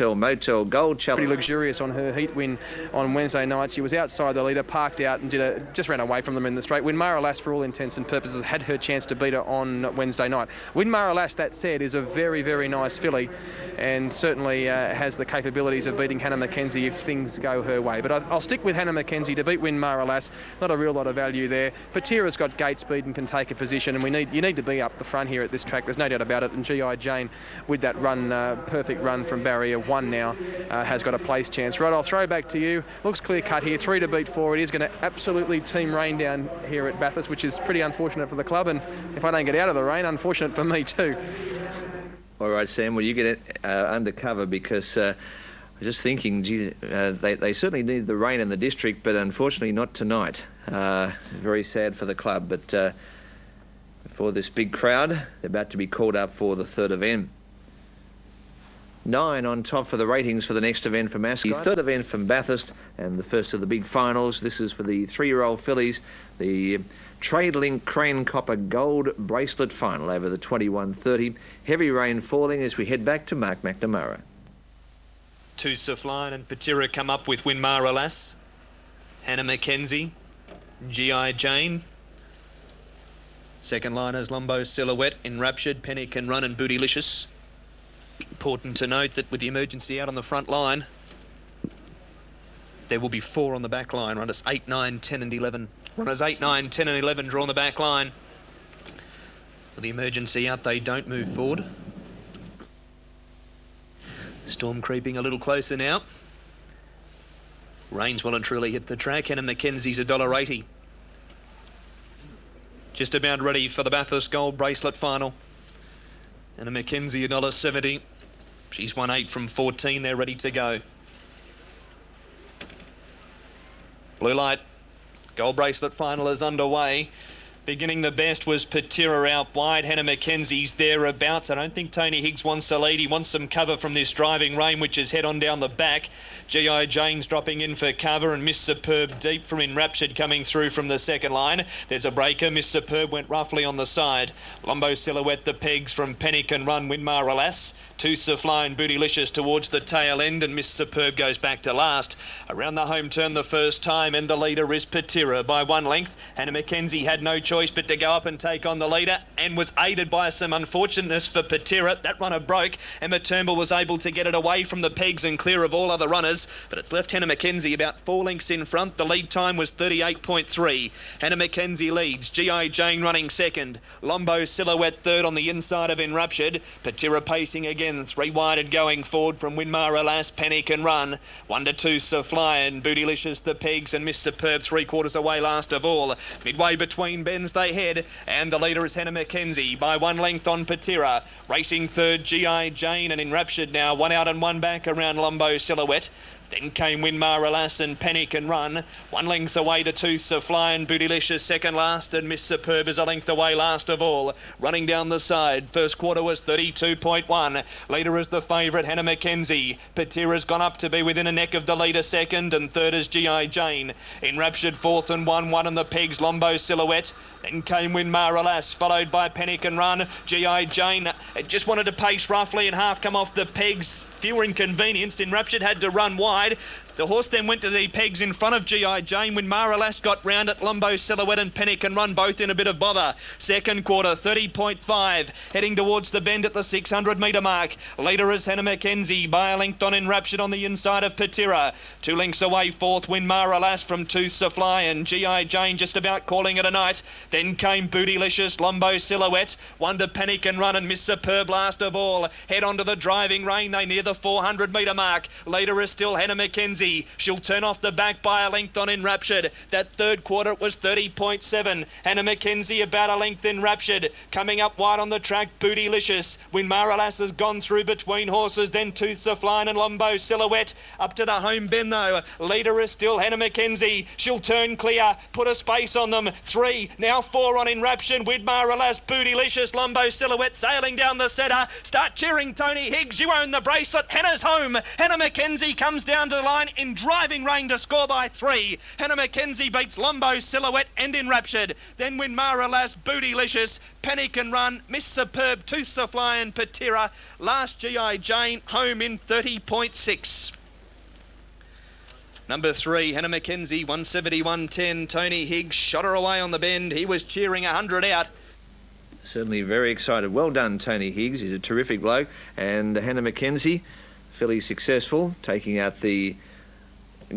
Motel Gold Chalice. Pretty luxurious on her heat win on Wednesday night. She was outside the leader, parked out and just ran away from them in the straight. Winmara Lass, for all intents and purposes, had her chance to beat her on Wednesday night. Winmara Lass, that said, is a very, very nice filly and certainly has the capabilities of beating Hannah Mackenzie if things go her way. But I'll stick with Hannah Mackenzie to beat Winmara Lass. Not a real lot of value there. But Tiara's got gate speed and can take a position, and you need to be up the front here at this track. There's no doubt about it. And G.I. Jane, with that run, perfect run from barrier 1 now, has got a place chance. Right, I'll throw back to you. Looks clear cut here, 3 to beat 4. It is going to absolutely team rain down here at Bathurst, which is pretty unfortunate for the club, and if I don't get out of the rain, unfortunate for me too. All right, Sam, well, you get it undercover because I was just thinking, geez, they certainly need the rain in the district, but unfortunately not tonight. Very sad for the club, but for this big crowd, they're about to be called up for the third event. 9 on top for the ratings for the next event from Ascot. The third event from Bathurst and the first of the big finals. This is for the 3-year-old fillies, the Trade Link Crane Copper Gold Bracelet final over the 21:30. Heavy rain falling as we head back to Mark McNamara. Two Safline and Patira come up with Winmara Lass, Hannah Mackenzie, G.I. Jane. Second liners Lumbo Silhouette, Enraptured, Penny Can Run and Bootylicious. Important to note that with the emergency out on the front line, there will be 4 on the back line. Runners 8, 9, 10 and 11. Runners 8, 9, 10 and 11 draw on the back line. With the emergency out, they don't move forward. Storm creeping a little closer now. Rain's well and truly hit the track. Hannah Mackenzie's $1.80. Just about ready for the Bathurst Gold Bracelet final. Hannah Mackenzie $1.70. She's won 8 from 14. They're ready to go. Blue light. Gold Bracelet final is underway. Beginning the best was Patira out wide. Hannah Mackenzie's thereabouts. I don't think Tony Higgs wants a lead. He wants some cover from this driving rain, which is head on down the back. G.I. Jane's dropping in for cover, and Miss Superb deep from Enraptured coming through from the second line. There's a breaker. Miss Superb went roughly on the side. Lumbo Silhouette, the pegs from Penny Can Run, Winmara Lass. Two Safline, Bootylicious towards the tail end, and Miss Superb goes back to last. Around the home turn the first time, and the leader is Patira by 1 length. Hannah Mackenzie had no choice but to go up and take on the leader, and was aided by some unfortunateness for Patira. That runner broke. Emma Turnbull was able to get it away from the pegs and clear of all other runners, but it's left Hannah Mackenzie about 4 lengths in front. The lead time was 38.3. Hannah Mackenzie leads. G.I. Jane running second. Lumbo Silhouette third on the inside of Enraptured. Patira pacing again. 3 wide and going forward from Winmara Lass. Penny Can Run. 1 to 2 Safly and Bootylicious the pegs, and Miss Superb 3/4 away last of all. Midway between bends they head, and the leader is Hannah Mackenzie by 1 length on Patira. Racing third G.I. Jane, and Enraptured now 1 out and 1 back around Lumbo Silhouette. Then came Winmara Lass and Penny Can Run. 1 length away to 2 Safly and Bootylicious second last, and Miss Superb is a length away last of all. Running down the side, first quarter was 32.1. Leader is the favourite Hannah Mackenzie. Patira's gone up to be within a neck of the leader second, and third is G.I. Jane. Enraptured fourth and 1 in the pegs, Lumbo Silhouette. Then came Winmara Lass, followed by Penny Can Run. G.I. Jane just wanted to pace roughly and half come off the pegs. Fewer inconvenienced. Enraptured had to run wide. The horse then went to the pegs in front of G.I. Jane. Winmara Lass got round at Lumbo Silhouette and Penny Can Run, both in a bit of bother. Second quarter, 30.5. Heading towards the bend at the 600-metre mark. Leader is Hannah Mackenzie by a length on Enraptured on the inside of Patira. 2 lengths away, fourth Winmara Lass from Tooth Safly, and G.I. Jane just about calling it a night. Then came Bootylicious, Lumbo Silhouette. 1 to Penny Can Run, and Miss Superb last of all. Head onto the driving rain. They near the 400-metre mark. Leader is still Hannah Mackenzie. She'll turn off the back by a length on Enraptured. That third quarter it was 30.7. Hannah Mackenzie about a length Enraptured. Coming up wide on the track, Bootylicious. Winmara Lass has gone through between horses, then Tooth Safline and Lumbo Silhouette. Up to the home bend though. Leader is still Hannah Mackenzie. She'll turn clear, put a space on them. 3, now 4 on Enraptured. Winmara Lass, Bootylicious, Lumbo Silhouette sailing down the centre. Start cheering Tony Higgs. You own the bracelet. Hannah's home. Hannah Mackenzie comes down to the line. in driving rain to score by 3. Hannah Mackenzie beats Lombo Silhouette and Enraptured. Then Winmara Lass, Bootylicious, Penny Can Run, Miss Superb, Tooths a Fly and Patira. Last G.I. Jane home in 30.6. Number 3, Hannah Mackenzie, 171.10. Tony Higgs shot her away on the bend. He was cheering 100 out. Certainly very excited. Well done, Tony Higgs. He's a terrific bloke. And Hannah Mackenzie, fairly successful, taking out the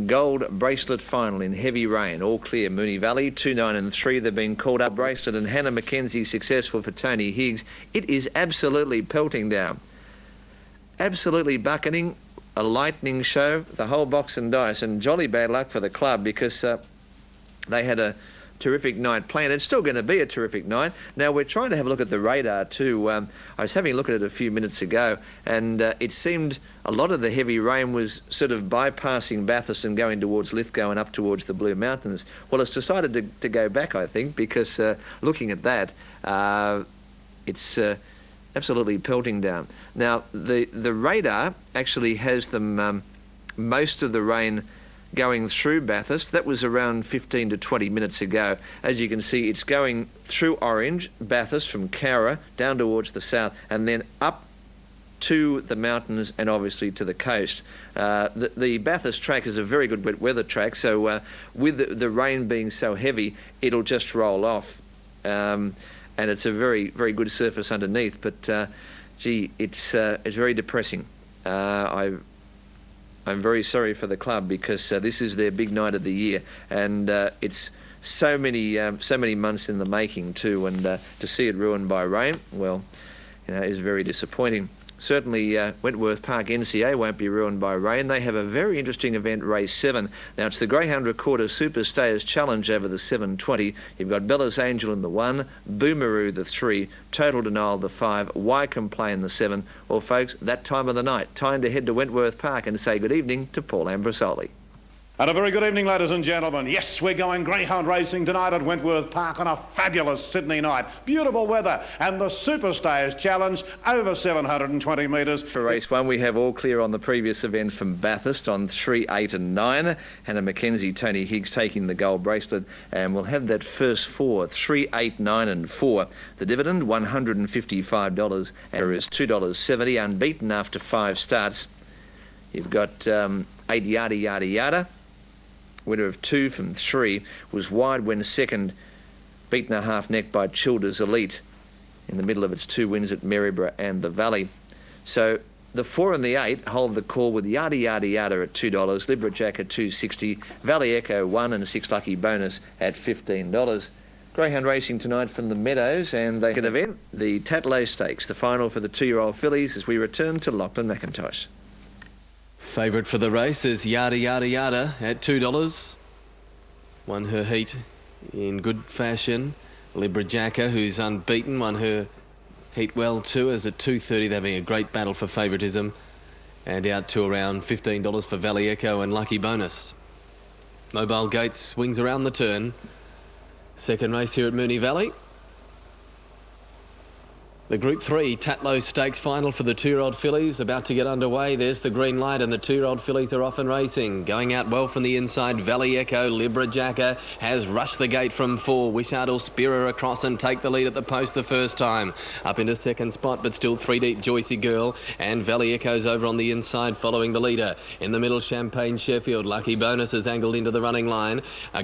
Gold Bracelet final in heavy rain. All clear, Moonee Valley, 2, 9 and 3. They've been called up. Bracelet and Hannah Mackenzie successful for Tony Higgs. It is absolutely pelting down. Absolutely bucketing. A lightning show, the whole box and dice, and jolly bad luck for the club because they had a terrific night planned. It's still going to be a terrific night. Now, we're trying to have a look at the radar too. I was having a look at it a few minutes ago, and it seemed a lot of the heavy rain was sort of bypassing Bathurst and going towards Lithgow and up towards the Blue Mountains. Well, it's decided to go back, I think, because looking at that, it's absolutely pelting down. Now, the radar actually has them most of the rain going through Bathurst. That was around 15 to 20 minutes ago. As you can see, it's going through Orange, Bathurst, from Cowra down towards the south, and then up to the mountains and obviously to the coast. The Bathurst track is a very good wet weather track, so with the rain being so heavy, it'll just roll off. And it's a very, very good surface underneath. But, gee, it's very depressing. I'm very sorry for the club because this is their big night of the year, and it's so many months in the making too. And to see it ruined by rain, well, is very disappointing. Certainly, Wentworth Park NCA won't be ruined by rain. They have a very interesting event, race 7. Now, it's the Greyhound Recorder Super Stayers Challenge over the 720. You've got Bella's Angel in the 1, Boomeroo the 3, Total Denial the 5, Why Complain the 7. Well, folks, that time of the night, time to head to Wentworth Park and say good evening to Paul Ambrosoli. And a very good evening, ladies and gentlemen. Yes, we're going greyhound racing tonight at Wentworth Park on a fabulous Sydney night. Beautiful weather and the Super Stayers Challenge over 720 metres. For race 1, we have all clear on the previous event from Bathurst on 3, 8 and 9. Hannah Mackenzie, Tony Higgs taking the gold bracelet, and we'll have that first 4, 3, 8, 9 and 4. The dividend, $155. There is $2.70, unbeaten after 5 starts. You've got 8 Yada Yada Yada. Winner of 2 from 3, was wide when second, beaten a half neck by Childers Elite in the middle of its 2 wins at Maryborough and the Valley. So the 4 and the 8 hold the call with Yada Yada Yada at $2, Libra Jack at $2.60, Valley Echo 1 and 6 Lucky Bonus at $15. Greyhound racing tonight from the Meadows, and they can event the Tatlow Stakes, the final for the 2-year-old fillies, as we return to Lachlan McIntosh. Favourite for the race is Yada Yada Yada at $2. Won her heat in good fashion. Libra Jacka, who's unbeaten, won her heat well too, as at $2.30 they're having a great battle for favouritism. And out to around $15 for Valley Echo and Lucky Bonus. Mobile Gates swings around the turn. Second race here at Moonee Valley. The Group 3 Tatlow Stakes final for the 2-year-old fillies about to get underway. There's the green light and the 2-year-old fillies are off and racing. Going out well from the inside, Valley Echo, Libra Jacka has rushed the gate from 4. Wishart will spear her across and take the lead at the post the first time. Up into second spot, but still 3 deep, Joycey Girl, and Valley Echo's over on the inside following the leader. In the middle, Champagne Sheffield. Lucky Bonus is angled into the running line.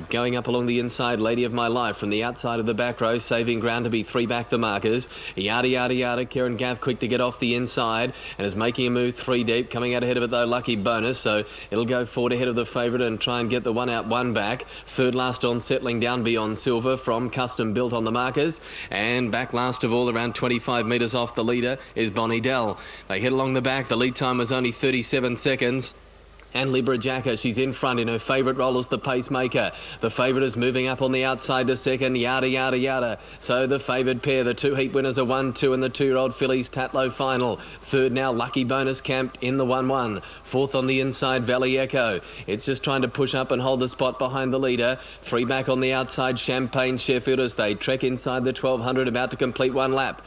Going up along the inside, Lady of My Life from the outside of the back row, saving ground to be 3 back the markers. Yada Yada Yada, Kieran Gaff quick to get off the inside and is making a move 3 deep. Coming out ahead of it though, Lucky Bonus, so it'll go forward ahead of the favourite and try and get the 1 out 1 back. Third last on, settling down Beyond Silver from Custom Built on the markers, and back last of all, around 25 metres off the leader, is Bonnie Dell. They head along the back. The lead time was only 37 seconds. And Libra Jacka, she's in front in her favourite role as the pacemaker. The favourite is moving up on the outside to second, Yada Yada Yada. So the favoured pair, the 2 heat winners are 1, 2 and the 2-year-old fillies Tatlow final. Third now, Lucky Bonus camped in the 1-1. Fourth on the inside, Valley Echo. It's just trying to push up and hold the spot behind the leader. 3 back on the outside, Champagne Sheffield as they trek inside the 1200, about to complete 1 lap.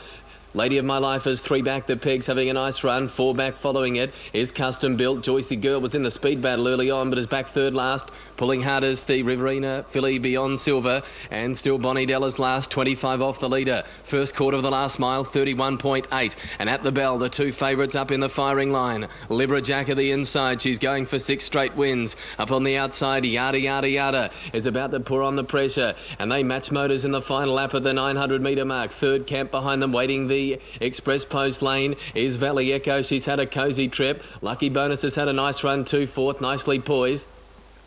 Lady of My Life is 3 back the pegs, having a nice run. 4 back following it is Custom Built. Joycey Girl was in the speed battle early on, but is back third last. Pulling hard is the Riverina filly Beyond Silver, and still Bonnie Della's last, 25 off the leader. First quarter of the last mile, 31.8. And at the bell, the 2 favourites up in the firing line. Libra Jack at the inside. She's going for 6 straight wins. Up on the outside, Yada Yada Yada is about to pour on the pressure, and they match motors in the final lap at the 900 metre mark. Third camp behind them, waiting the express post lane is Valley Echo. She's had a cosy trip. Lucky Bonus has had a nice run too, fourth, nicely poised.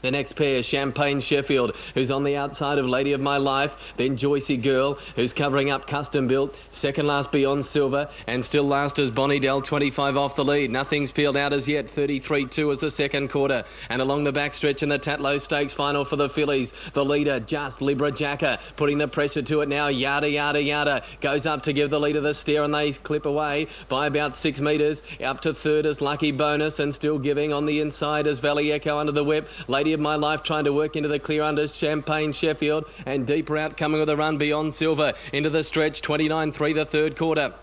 The next pair, Champagne Sheffield, who's on the outside of Lady of My Life. Then Joycey Girl, who's covering up Custom Built. Second last Beyond Silver, and still last is Bonnie Dell, 25 off the lead. Nothing's peeled out as yet. 33.2 is the second quarter. And along the backstretch in the Tatlow Stakes final for the fillies, the leader, just Libra Jacker, putting the pressure to it now. Yada Yada Yada goes up to give the leader the steer, and they clip away by about 6 metres. Up to third is Lucky Bonus, and still giving on the inside is Valley Echo under the whip. Lady of My Life trying to work into the clear under Champagne Sheffield, and deeper out coming with a run Beyond Silver into the stretch. 29.3 the third quarter.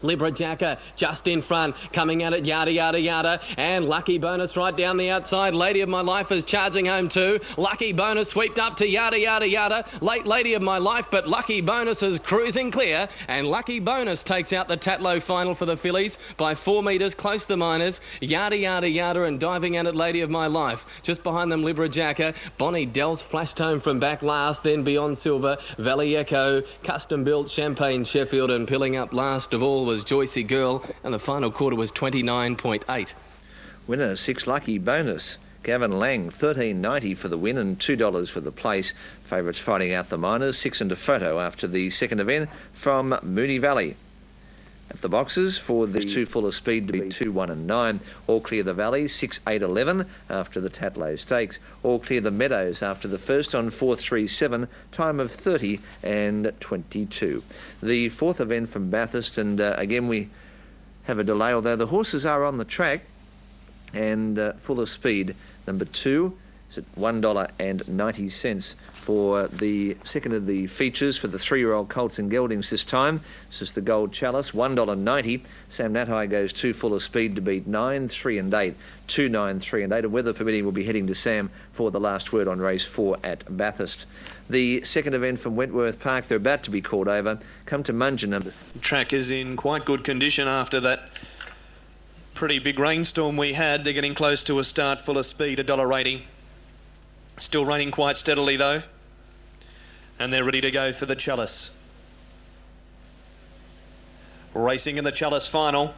Libra Jacker just in front, coming at it, Yada Yada Yada, and Lucky Bonus right down the outside. Lady of My Life is charging home too. Lucky Bonus swept up to Yada Yada Yada. Late Lady of My Life, but Lucky Bonus is cruising clear, and Lucky Bonus takes out the Tatlow final for the fillies by 4 metres, close to the minors. Yada Yada Yada, and diving at it, Lady of My Life. Just behind them, Libra Jacker. Bonnie Dell's flashed home from back last, then Beyond Silver, Valley Echo, Custom Built, Champagne Sheffield, and pilling up last of all was Joycey Girl, and the final quarter was 29.8. Winner 6 Lucky Bonus. Gavin Lang, $13.90 for the win and $2 for the place. Favourites fighting out the minors. 6 and a photo after the second event from Moonee Valley. At the boxes for the 2 Fuller Speed to be 2, 1 and 9. All clear the Valleys, 6, 8, 11 after the Tatlow Stakes. All clear the Meadows after the first on 4, 3, 7, time of 30 and 22. The fourth event from Bathurst, and again we have a delay, although the horses are on the track. And Fuller Speed, number 2, is at $1.90 for the second of the features for the 3-year-old colts and geldings this time. This is the Gold Chalice, $1.90. Sam Natai goes 2 Fuller Speed to beat 9, 3 and 8. 2, 9, 3 and 8. And weather permitting, will be heading to Sam for the last word on race 4 at Bathurst. The second event from Wentworth Park, they're about to be called over. Come to Munja number. Track is in quite good condition after that pretty big rainstorm we had. They're getting close to a start. Fuller Speed, $1.80. Still running quite steadily though. And they're ready to go for the Chalice. Racing in the Chalice final.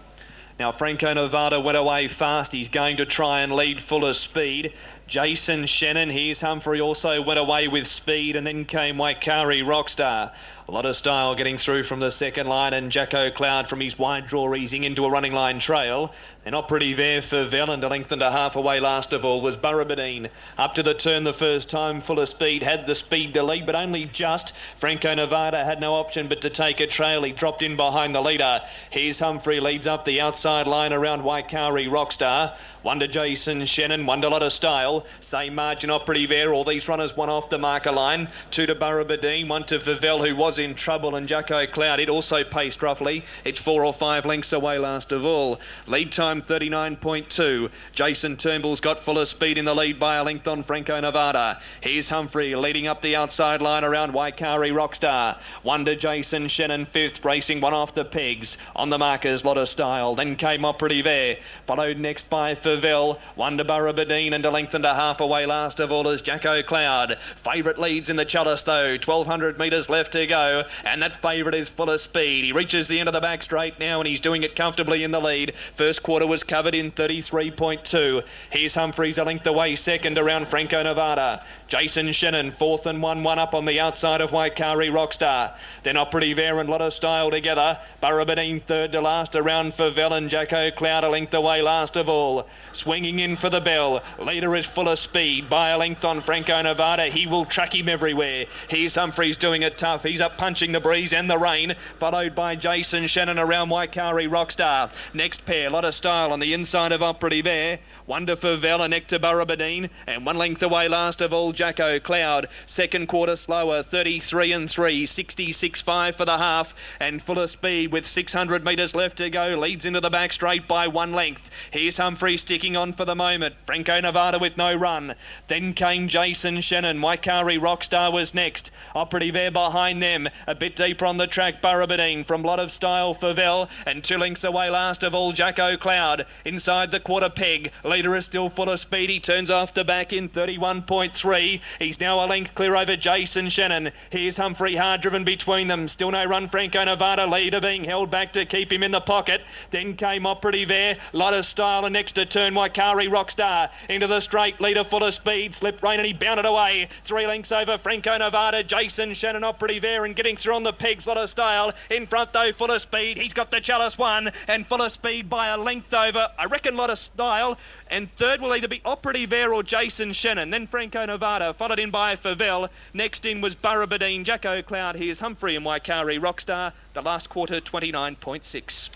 Now Franco Nevada went away fast. He's going to try and lead Fuller Speed. Jason Shannon, here's Humphrey, also went away with speed, and then came Waikari Rockstar. A lot of style getting through from the second line, and Jacko Cloud from his wide draw easing into a running line trail. They're not pretty there for Vel, and a length and a half away last of all was Burrabadine. Up to the turn the first time, Fuller Speed had the speed to lead, but only just. Franco Nevada had no option but to take a trail. He dropped in behind the leader. Here's Humphrey, leads up the outside line around Waikari Rockstar. 1 to Jason Shannon, 1 to Lot of Style. Same margin off pretty there. All these runners, 1 off the marker line. 2 to Burrabadine, 1 to Favel, who was in trouble, and Jacko Cloud. It also paced roughly. It's 4 or 5 lengths away last of all. Lead time 39.2. Jason Turnbull's got Fuller Speed in the lead by a length on Franco Nevada. Here's Humphrey leading up the outside line around Waikari Rockstar. 1 to Jason Shannon, 5th, racing 1 off the pegs. On the markers, Lot of Style. Then came up pretty there. Followed next by Favel. 1 to Burrabadine, and a length and a half away last of all is Jacko Cloud. Favourite leads in the Chalice though. 1,200 metres left to go, and that favourite is Fuller Speed. He reaches the end of the back straight now, and he's doing it comfortably in the lead. First quarter was covered in 33.2. Here's Humphreys a length away second around Franco Nevada. Jason Shannon 4th and 1 up on the outside of Waikari Rockstar. They're not pretty there, and Lot of Style together. Burrabadine 3rd to last around Favel, and Jacko Cloud a length away last of all. Swinging in for the bell. Leader is Full of Speed by a length on Franco Nevada. He will track him everywhere. Here's Humphreys doing it tough. He's up punching the breeze and the rain, followed by Jason Shannon around Waikari Rockstar. Next pair, Lot of Style on the inside of Operative Air. Wonder for Val, neck to Burrabadine, and 1 length away last of all Jacko Cloud. Second quarter slower, 33 and 3, 66.5 for the half, and Full of Speed with 600 metres left to go leads into the back straight by 1 length. Here's Humphrey sticking on for the moment. Franco Nevada with no run. Then came Jason Shannon. Waikari Rockstar was next. Operative Air behind them. A bit deeper on the track, Burrabadine from Lot of Style for Vel, and 2 lengths away last of all Jacko Cloud. Inside the quarter peg, leader is still Full of Speed. He turns off to back in 31.3. He's now a length clear over Jason Shannon. Here's Humphrey hard driven between them. Still no run, Franco Nevada. Leader being held back to keep him in the pocket. Then came Operative Air. Lot of Style, and next to turn Waikari Rockstar. Into the straight, leader Full of Speed. Slipped rain and he bounded away. 3 lengths over Franco Nevada. Jason Shannon, Operative Air, and getting through on the pegs. Lot of Style. In front though, Full of Speed. He's got the Chalice 1, and Full of Speed by a length over, I reckon, Lot of Style. And third will either be Operative Air or Jason Shannon. Then Franco Nevada, followed in by Favel. Next in was Burrabadine, Jacko Cloud. Here's Humphrey and Waikari Rockstar. The last quarter, 29.6.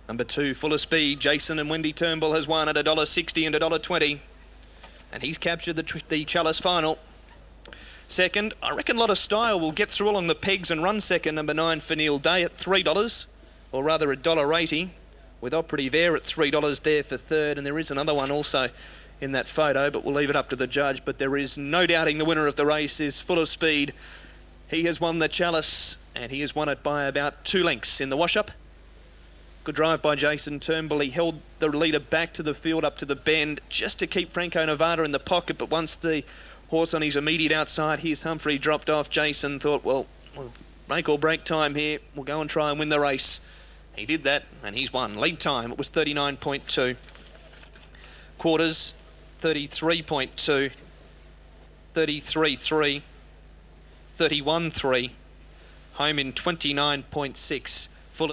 Number 2, Full of Speed. Jason and Wendy Turnbull has won at $1.60 and $1.20. And he's captured the Chalice final. Second, I reckon Lot of Style will get through along the pegs and run second. Number 9 for Neil Day at $3, or rather $1.80. With Operative Air at $3 there for third, and there is another one also in that photo, but we'll leave it up to the judge. But there is no doubting the winner of the race is Full of Speed. He has won the Chalice, and he has won it by about 2 lengths in the wash-up. Good drive by Jason Turnbull. He held the leader back to the field up to the bend just to keep Franco Nevada in the pocket, but once the horse on his immediate outside, here's Humphrey, dropped off. Jason thought, well, make or break time here. We'll go and try and win the race. He did that, and he's won. Lead time, it was 39.2. Quarters, 33.2, 33.3, 31.3. Home in 29.6. Full.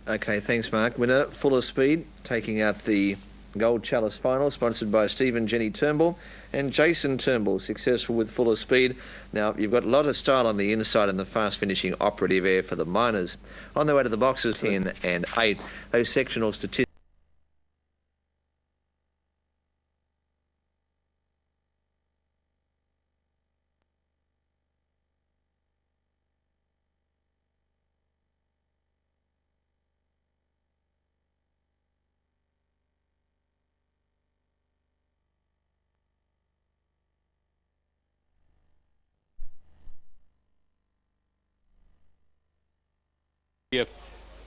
Okay, thanks, Mark. Winner, Full of Speed, taking out the Gold Chalice final, sponsored by Stephen Jenny Turnbull and Jason Turnbull, successful with Full of Speed. Now, you've got a Lot of Style on the inside and the fast-finishing Operative Air for the minors. On their way to the boxes, 10 and 8. Those sectional statistics.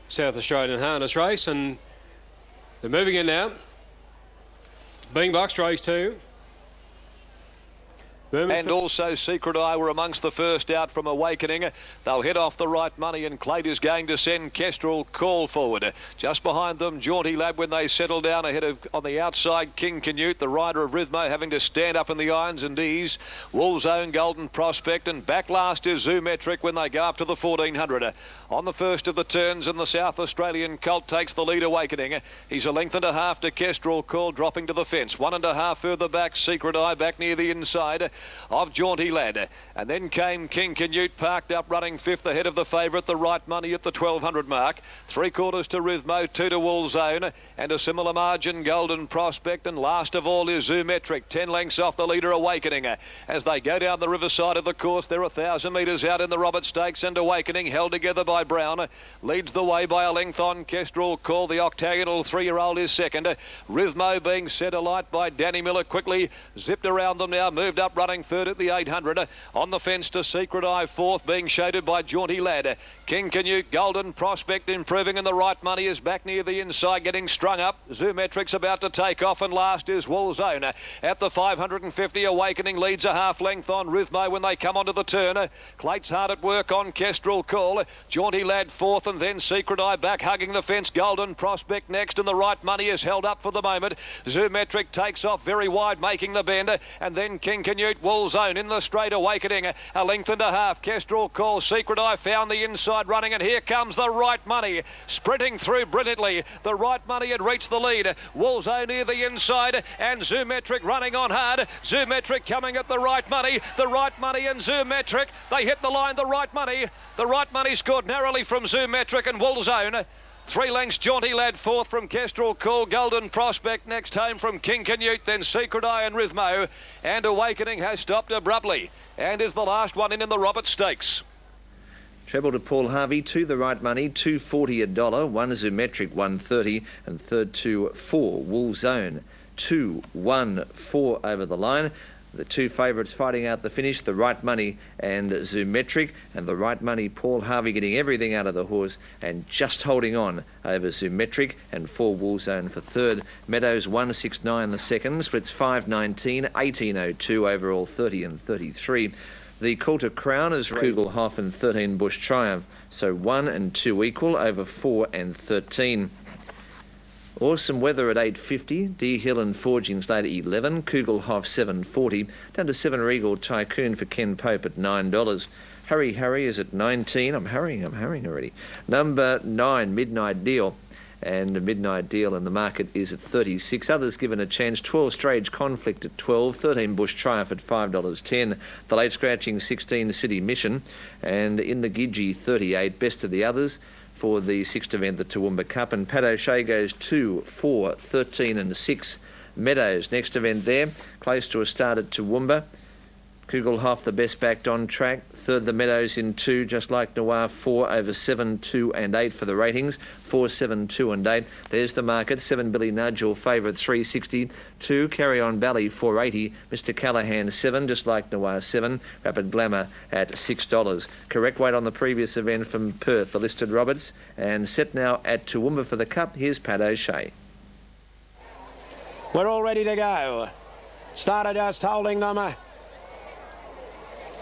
South Australian harness race, and they're moving in now. Being boxed, race 2. And also Secret Eye were amongst the first out from Awakening. They'll head off the right money, and Clayt is going to send Kestrel Call forward. Just behind them, Jaunty Lab when they settle down ahead of, on the outside, King Canute, the rider of Rhythmo, having to stand up in the irons and ease. Wolves Own, Golden Prospect, and back last is Zoometric when they go up to the 1400. On the first of the turns, and the South Australian Colt takes the lead. Awakening. He's a length and a half to Kestrel Call, dropping to the fence. 1.5 further back, Secret Eye back near the inside of Jaunty Lad. And then came King Canute, parked up, running 5th ahead of the favourite, the right money at the 1200 mark. 3/4 to Rhythmo, 2 to Wolves Own, and a similar margin, Golden Prospect, and last of all is Zoometric, 10 lengths off the leader, Awakening. As they go down the riverside of the course, they're 1,000 metres out in the Robert Stakes, and Awakening, held together by Brown, leads the way by a length on Kestrel Call. The octagonal 3-year-old is second. Rhythmo being set alight by Danny Miller, quickly zipped around them now, moved up, running third at the 800. On the fence to Secret Eye, fourth, being shaded by Jaunty Lad. King Canute, Golden Prospect improving, and the right money is back near the inside, getting strung up. Zoometric's about to take off, and last is Wolves Own. At the 550, Awakening leads a half length on Rhythmo when they come onto the turn. Clayt's hard at work on Kestrel Call. Jaunty Lad fourth, and then Secret Eye back hugging the fence. Golden Prospect next, and the right money is held up for the moment. Zoometric takes off very wide, making the bend, and then King Canute Wool's Own in the straight. Awakening a length and a half. Kestrel Call. Secret Eye found the inside running, and here comes the Right Money sprinting through brilliantly. The Right Money had reached the lead. Wool's Own near the inside, and Zoometric running on hard. Zoometric coming at the Right Money. The Right Money and Zoometric, they hit the line. The Right Money scored narrowly from Zoometric and Wool's Own. 3 lengths, Jaunty Lad fourth from Kestrel Call. Golden Prospect next home from King Canute, then Secret Eye and Rhythmo. And Awakening has stopped abruptly and is the last one in the Roberts Stakes. Treble to Paul Harvey, 2 The Right Money, $2.40 $1, 1 Zoometric, $1.30, and third to 4 Wool's Own, 2, 1, 4 over the line. The 2 favourites fighting out the finish, The Right Money and Zoometric, and The Right Money, Paul Harvey getting everything out of the horse and just holding on over Zoometric, and 4 Wool's Own for third. Meadows 169 the second, splits 5.19, 18.02 overall, 30 and 33. The Coulter Crown is Kugelhoff and 13 Bush Triumph, so 1 and 2 equal over 4 and 13. Awesome Weather at 8.50, Deer Hill and Forgings late at 11, Kugelhoff 7.40, down to 7 Regal Tycoon for Ken Pope at $9. Hurry is at 19. I'm hurrying already. Number 9, Midnight Deal. And a Midnight Deal in the market is at 36. Others given a chance. 12 Strange Conflict at 12. 13 Bush Triumph at $5.10. The late scratching 16 City Mission. And in the Gidgee 38. Best of the others for the 6th event, the Toowoomba Cup. And Pat O'Shea goes 2, 4, 13 and 6. Meadows, next event there. Close to a start at Toowoomba. Kugelhoff the best backed on track. Third the Meadows in 2, just like Noir, 4 over 7, 2 and 8 for the ratings. 4, 7, 2 and 8. There's the market. 7 Billy Nudge, all favourite, 360. 2 Carry On Valley, 480. Mr Callahan 7, just like Noir 7. Rapid Glamour at $6. Correct weight on the previous event from Perth, the listed Roberts. And set now at Toowoomba for the Cup. Here's Pat O'Shea. We're all ready to go. Starter just holding them.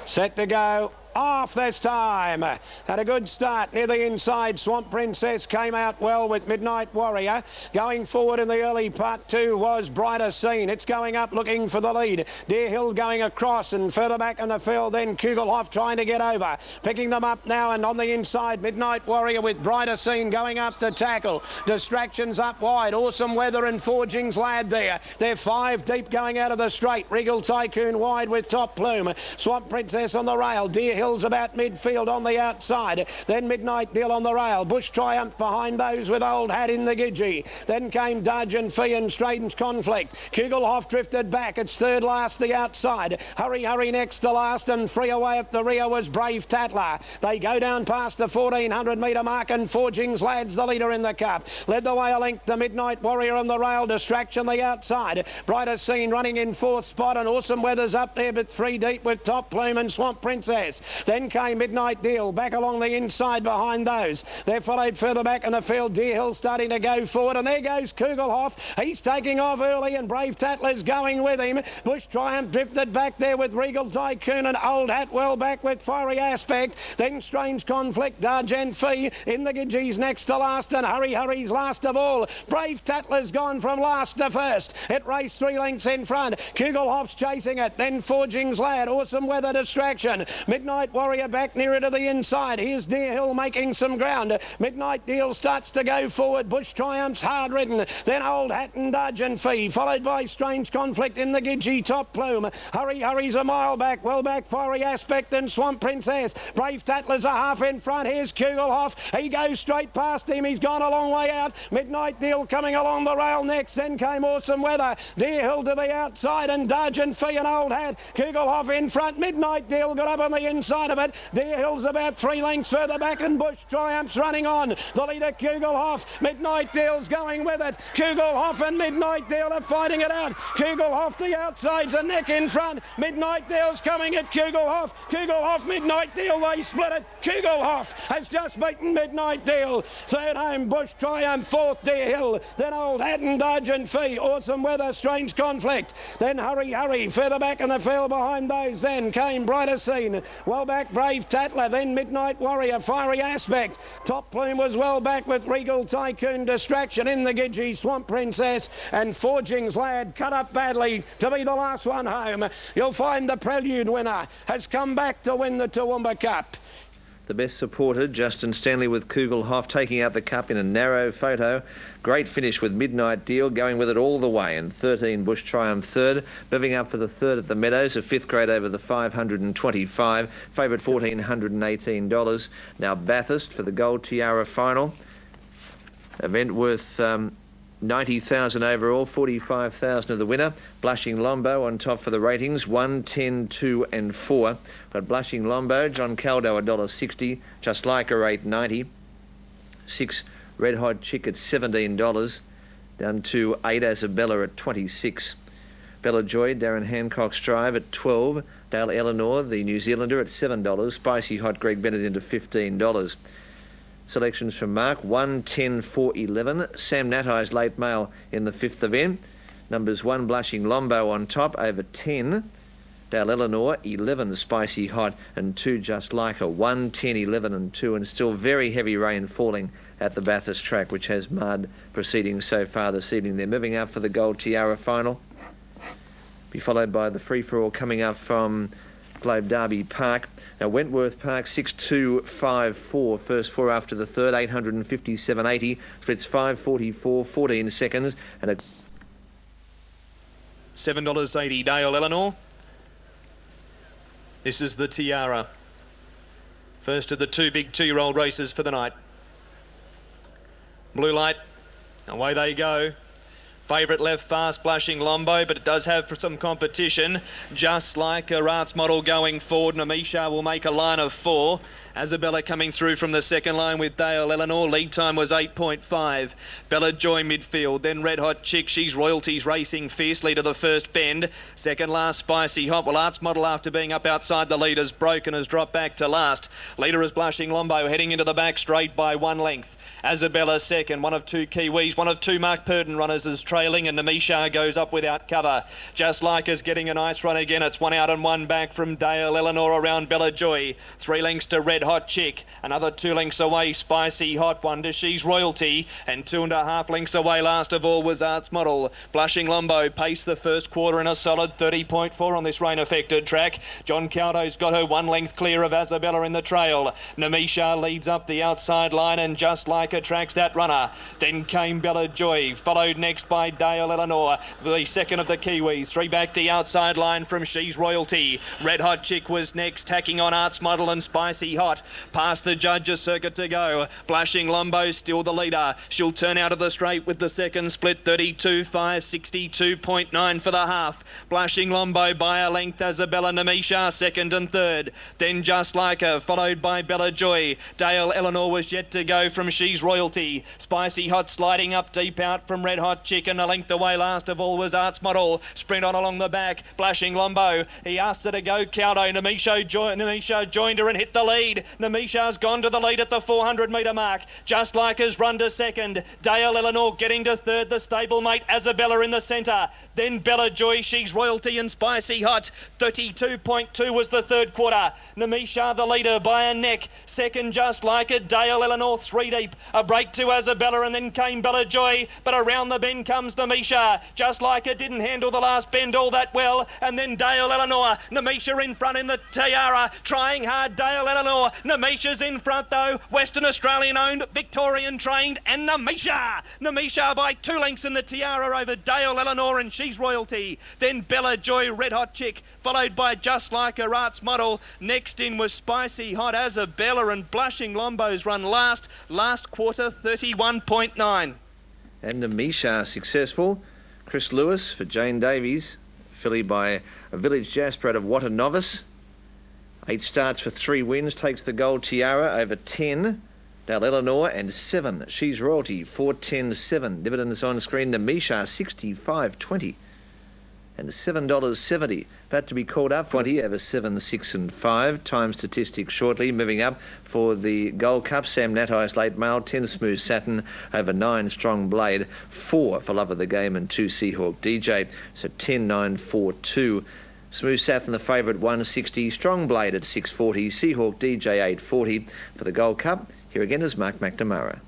Set to go. Off this time. Had a good start near the inside. Swamp Princess came out well with Midnight Warrior. Going forward in the early part 2 was Brighter Scene. It's going up looking for the lead. Deer Hill going across, and further back in the field then Kugelhoff trying to get over. Picking them up now, and on the inside Midnight Warrior with Brighter Scene going up to tackle. Distractions up wide. Awesome Weather and Forgings Lad there. They're 5 deep going out of the straight. Regal Tycoon wide with Top Plume. Swamp Princess on the rail. Deer Hill's about midfield on the outside. Then Midnight Deal on the rail. Bush Triumph behind those with Old Hat in the Gidgee. Then came Dudge and Fee and Strange Conflict. Kugelhoff drifted back. It's third last the outside. Hurry next to last, and free away at the rear was Brave Tatlow. They go down past the 1400 metre mark, and Forgings Lad's the leader in the cup. Led the way a length to Midnight Warrior on the rail. Distraction the outside. Brighter Scene running in 4th spot, and Awesome Weather's up there but 3 deep with Top Plume and Swamp Princess. Then came Midnight Deal back along the inside behind those. They're followed further back in the field. Deer Hill starting to go forward, and there goes Kugelhoff. He's taking off early, and Brave Tatlow's going with him. Bush Triumph drifted back there with Regal Tycoon, and Old Hat well back with Fiery Aspect. Then Strange Conflict, Dudge and Fee in the Gidgee's next to last, and Hurry's last of all. Brave Tatlow's gone from last to first. It raced 3 lengths in front. Kugelhoff's chasing it. Then Forgings Lad, Awesome Weather, Distraction. Midnight Warrior back nearer to the inside. Here's Deer Hill making some ground. Midnight Deal starts to go forward. Bush Triumph's hard ridden. Then Old Hat and Dudge and Fee, followed by Strange Conflict in the Gidgee. Top Plume. Hurry's a mile back. Well back, Fiery Aspect and Swamp Princess. Brave Tatlow's a half in front. Here's Kugelhoff. He goes straight past him. He's gone a long way out. Midnight Deal coming along the rail next. Then came Awesome Weather. Deer Hill to the outside, and Dudge and Fee and Old Hat. Kugelhoff in front. Midnight Deal got up on the inside of it. Deer Hill's about 3 lengths further back, and Bush Triumph's running on. The leader Kugelhoff. Midnight Deal's going with it. Kugelhoff and Midnight Deal are fighting it out. Kugelhoff the outside's a neck in front. Midnight Deal's coming at Kugelhoff. Kugelhoff, Midnight Deal, they split it. Kugelhoff has just beaten Midnight Deal. Third home Bush Triumph, 4th Deer Hill. Then Old Hat and Dudge and Fee. Awesome Weather, Strange Conflict. Then Hurry. Further back in the field behind those. Then came Brighter Scene. Well Well back, Brave Tatlow, then Midnight Warrior, Fiery Aspect. Top Plume was well back with Regal Tycoon, Distraction in the Gidgee, Swamp Princess, and Forging's Lad cut up badly to be the last one home. You'll find the Prelude winner has come back to win the Toowoomba Cup. The best supported, Justin Stanley with Kugelhoff taking out the cup in a narrow photo. Great finish with Midnight Deal, going with it all the way. And 13 Bush Triumph third, moving up for the third at the Meadows, a fifth grade over the 525. Favourite $1,418. Now Bathurst for the Gold Tiara final. Event worth 90,000 overall, 45,000 of the winner. Blushing Lombo on top for the ratings, 1, 10, 2 and 4. But Blushing Lombo, John Caldo $1.60, Just Like Her $8.90. 6 Red Hot Chick at $17, down to 8 Isabella at 26. Bella Joy, Darren Hancock's Drive at 12. Dale Eleanor, the New Zealander, at $7. Spicy Hot Greg Bennett into $15. Selections from Mark, 1, 10, 4, 11. Sam Natai's Late Mail in the fifth event. Numbers 1, Blushing Lombo on top, over 10. Dale Eleanor, 11, Spicy Hot, and 2, Just Like Her, 1, 10, 11 and 2. And still very heavy rain falling at the Bathurst track, which has mud proceedings so far this evening. They're moving up for the Gold Tiara final. Be followed by the free-for-all coming up from Globe Derby Park. Now Wentworth Park 6.254, first 4 after the third, 857.80, splits 5.44, 14 seconds, and a $7.80 Dale Eleanor. This is the Tiara. First of the two big 2-year-old races for the night. Blue light, away they go. Favourite left fast, Blushing Lombo, but it does have some competition. Just Like a Arts Model going forward. Namisha will make a line of 4. Isabella coming through from the second line with Dale Eleanor. Lead time was 8.5. Bella Joy midfield. Then Red Hot Chick. She's Royalties racing fiercely to the first bend. Second last, Spicy Hot. Well, Arts Model, after being up outside the lead, has broken, has dropped back to last. Leader is Blushing Lombo, heading into the back straight by 1 length. Isabella second, one of 2 Kiwis, one of 2 Mark Purden runners is trailing, and Namisha goes up without cover. Just Like Us getting a nice run again. It's 1 out and 1 back from Dale Eleanor around Bella Joy. 3 lengths to Red Hot Chick. Another 2 lengths away, Spicy Hot Wonder. She's Royalty. And 2.5 lengths away last of all was Arts Model. Blushing Lombo paced the first quarter in a solid 30.4 on this rain-affected track. John Caldo's got her 1 length clear of Isabella in the trail. Namisha leads up the outside line, and Just Like Attracts that runner. Then came Bella Joy, followed next by Dale Eleanor, the second of the Kiwis. 3 back the outside line from She's Royalty. Red Hot Chick was next, tacking on Arts Model and Spicy Hot. Past the judges' circuit to go. Blushing Lombo still the leader. She'll turn out of the straight with the second split, 32.5, 62.9 for the half. Blushing Lombo by a length, Isabella Namisha second and third. Then Just Like Her, followed by Bella Joy. Dale Eleanor was yet to go from She's Royalty. Spicy Hot sliding up deep out from Red Hot Chicken. A length away last of all was Arts Model. Sprint on along the back. Blushing Lombo. He asked her to go. Caldo. Namisha joined her and hit the lead. Namisha's gone to the lead at the 400 metre mark. Just Like Her's run to second. Dale Eleanor getting to third. The stablemate Isabella in the centre. Then Bella Joy, She's Royalty and Spicy Hot. 32.2 was the third quarter. Namisha the leader by a neck. Second Just Like It. Dale Eleanor 3 deep. A break to Isabella, and then came Bella Joy, but around the bend comes Namisha. Just Like It didn't handle the last bend all that well, and then Dale Eleanor. Namisha in front in the Tiara, trying hard. Dale Eleanor. Namisha's in front though. Western Australian owned, Victorian trained, and Namisha by 2 lengths in the Tiara over Dale Eleanor and She's Royalty. Then Bella Joy, Red Hot Chick, followed by Just Like Her Arts Model. Next in was Spicy Hot. Isabella and Blushing Lombo's run last quarter, 31.9. And Namisha successful. Chris Lewis for Jane Davies, filly by a Village Jasper out of What a Novice. 8 starts for 3 wins, takes the Gold Tiara over 10. Dale Eleanor and 7. She's Royalty, 4.10.7. Dividends on screen. Namisha 65.20. And $7.70. About to be called up. 20 over 7, 6 and 5. Time statistics shortly. Moving up for the Gold Cup. Sam Natai's Late Mail. 10 Smooth Satin over 9 Strong Blade. 4 for Love of the Game and 2 Seahawk DJ. So 10, 9, 4, 2. Smooth Satin the favourite 160, Strong Blade at 640, Seahawk DJ 840 for the Gold Cup. Here again is Mark McNamara.